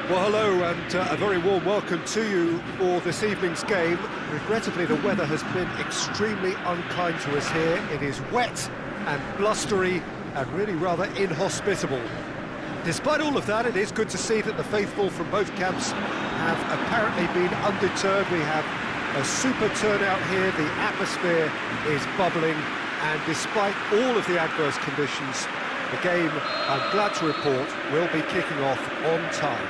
Well, hello and a very warm welcome to you for this evening's game. Regrettably, the weather has been extremely unkind to us here. It is wet and blustery and really rather inhospitable. Despite all of that, it is good to see that the faithful from both camps have apparently been undeterred. We have a super turnout here, the atmosphere is bubbling, and despite all of the adverse conditions, the game, I'm glad to report, will be kicking off on time.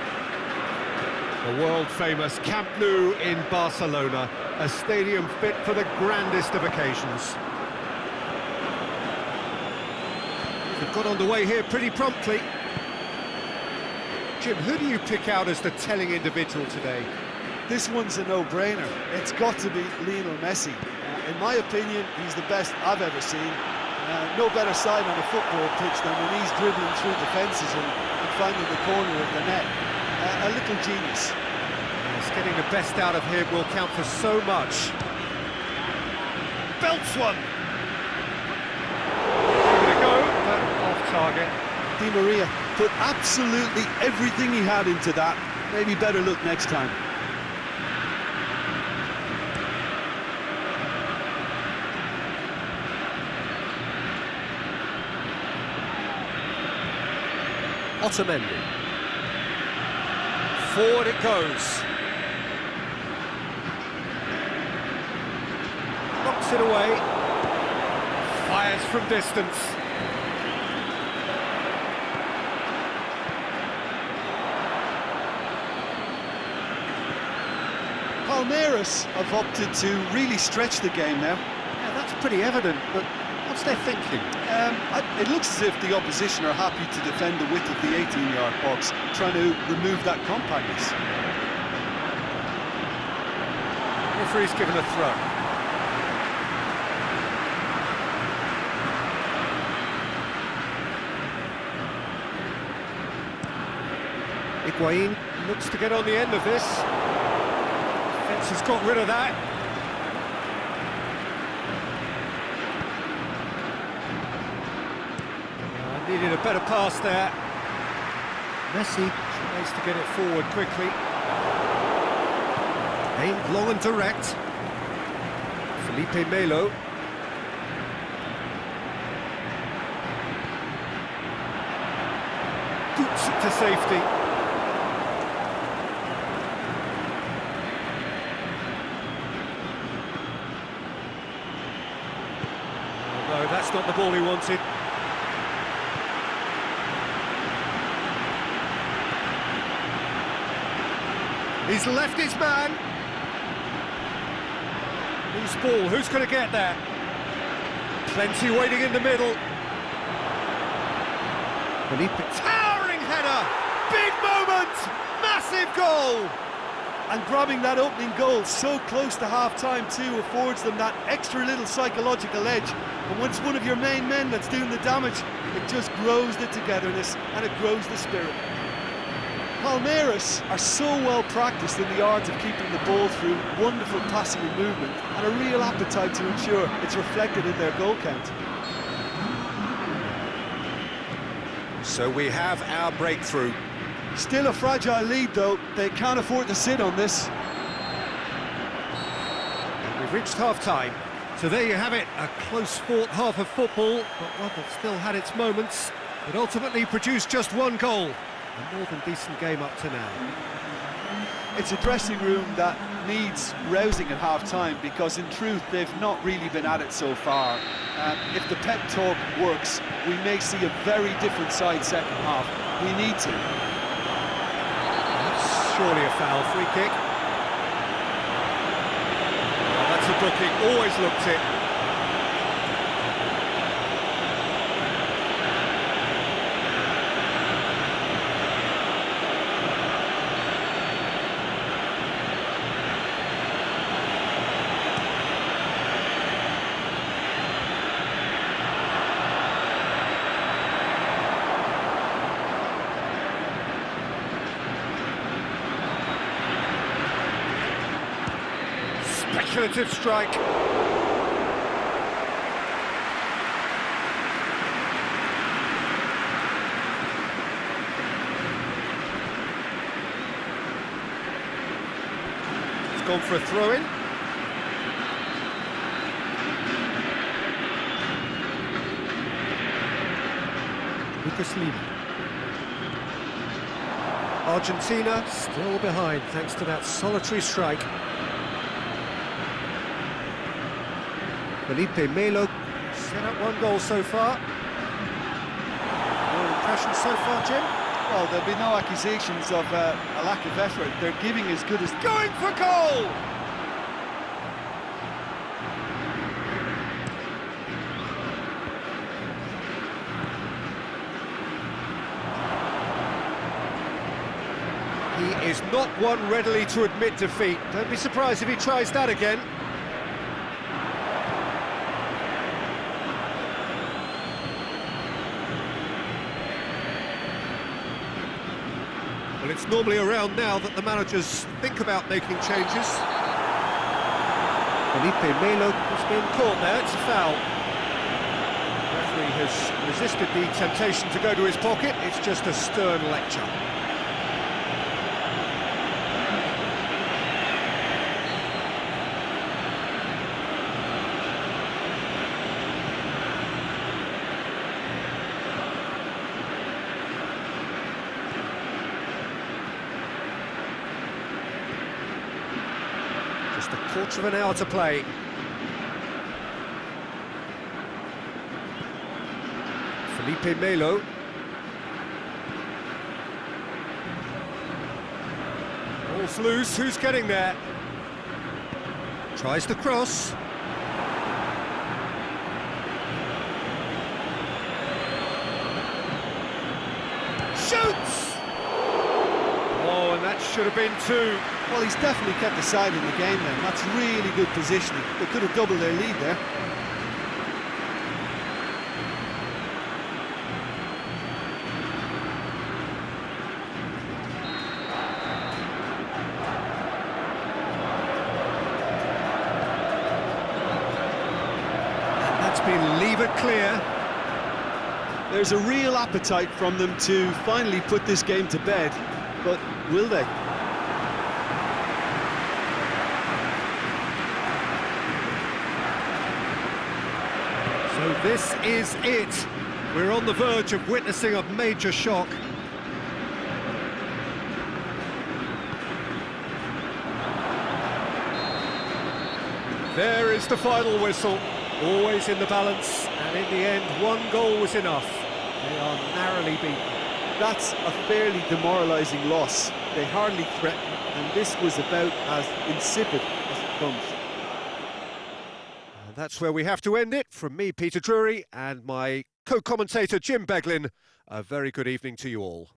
The world-famous Camp Nou in Barcelona, a stadium fit for the grandest of occasions. They've got underway here pretty promptly. Jim, who do you pick out as the telling individual today? This one's a no-brainer. It's got to be Lionel Messi. In my opinion, he's the best I've ever seen. No better sight on a football pitch than when he's dribbling through defences and finding the corner of the net. A little genius. Yes, getting the best out of him will count for so much. Belts one! Give it a go, but off target. Di Maria put absolutely everything he had into that. Maybe better look next time. Otamendi. Forward it goes. Knocks it away. Fires from distance. Palmeiras have opted to really stretch the game now. Yeah, that's pretty evident, but what's their thinking? It looks as if the opposition are happy to defend the width of the 18-yard box, trying to remove that compactness. Referee's given a throw. Higuain looks to get on the end of this. Defence has got rid of that. Needed a better pass there. Messi tries to get it forward quickly. Aimed long and direct. Felipe Melo. Boots it to safety. Oh, no, that's not the ball he wanted. He's left his man. Loose ball, who's going to get there? Plenty waiting in the middle. Felipe, towering header! Big moment! Massive goal! And grabbing that opening goal so close to half-time too affords them that extra little psychological edge. And once one of your main men that's doing the damage, it just grows the togetherness and it grows the spirit. Palmeiras are so well practiced in the art of keeping the ball through wonderful passing and movement, and a real appetite to ensure it's reflected in their goal count. So we have our breakthrough. Still a fragile lead though, they can't afford to sit on this. And we've reached half-time. So there you have it, a close-fought half of football, but one that still had its moments. It ultimately produced just one goal. A more than decent game up to now. It's a dressing room that needs rousing at half-time because in truth they've not really been at it so far. If the pep talk works, we may see a very different side second half. We need to. That's surely a foul. Free kick. Oh, that's a booking, always looked it. Speculative strike. gone for a throw-in. Lucas Lima. Argentina still behind thanks to that solitary strike. Felipe Melo set up one goal so far. Your impressions so far, Jim? Well, there'll be no accusations of a lack of effort. They're giving as good as going for goal! He is not one readily to admit defeat. Don't be surprised if he tries that again. Well, it's normally around now that the managers think about making changes. Felipe Melo has been caught there, it's a foul. The referee has resisted the temptation to go to his pocket, it's just a stern lecture. Just a quarter of an hour to play. Felipe Melo. Ball's loose, who's getting there? Tries the cross. Shoots! Oh, and that should have been two. Well, he's definitely kept the side in the game then. That's really good positioning. They could have doubled their lead there. And that's been levered clear. There's a real appetite from them to finally put this game to bed, but will they? So this is it. We're on the verge of witnessing a major shock. There is the final whistle. Always in the balance, and in the end, one goal was enough. They are narrowly beaten. That's a fairly demoralising loss. They hardly threatened, and this was about as insipid as it comes. And that's where we have to end it. From me, Peter Drury, and my co-commentator, Jim Beglin, a very good evening to you all.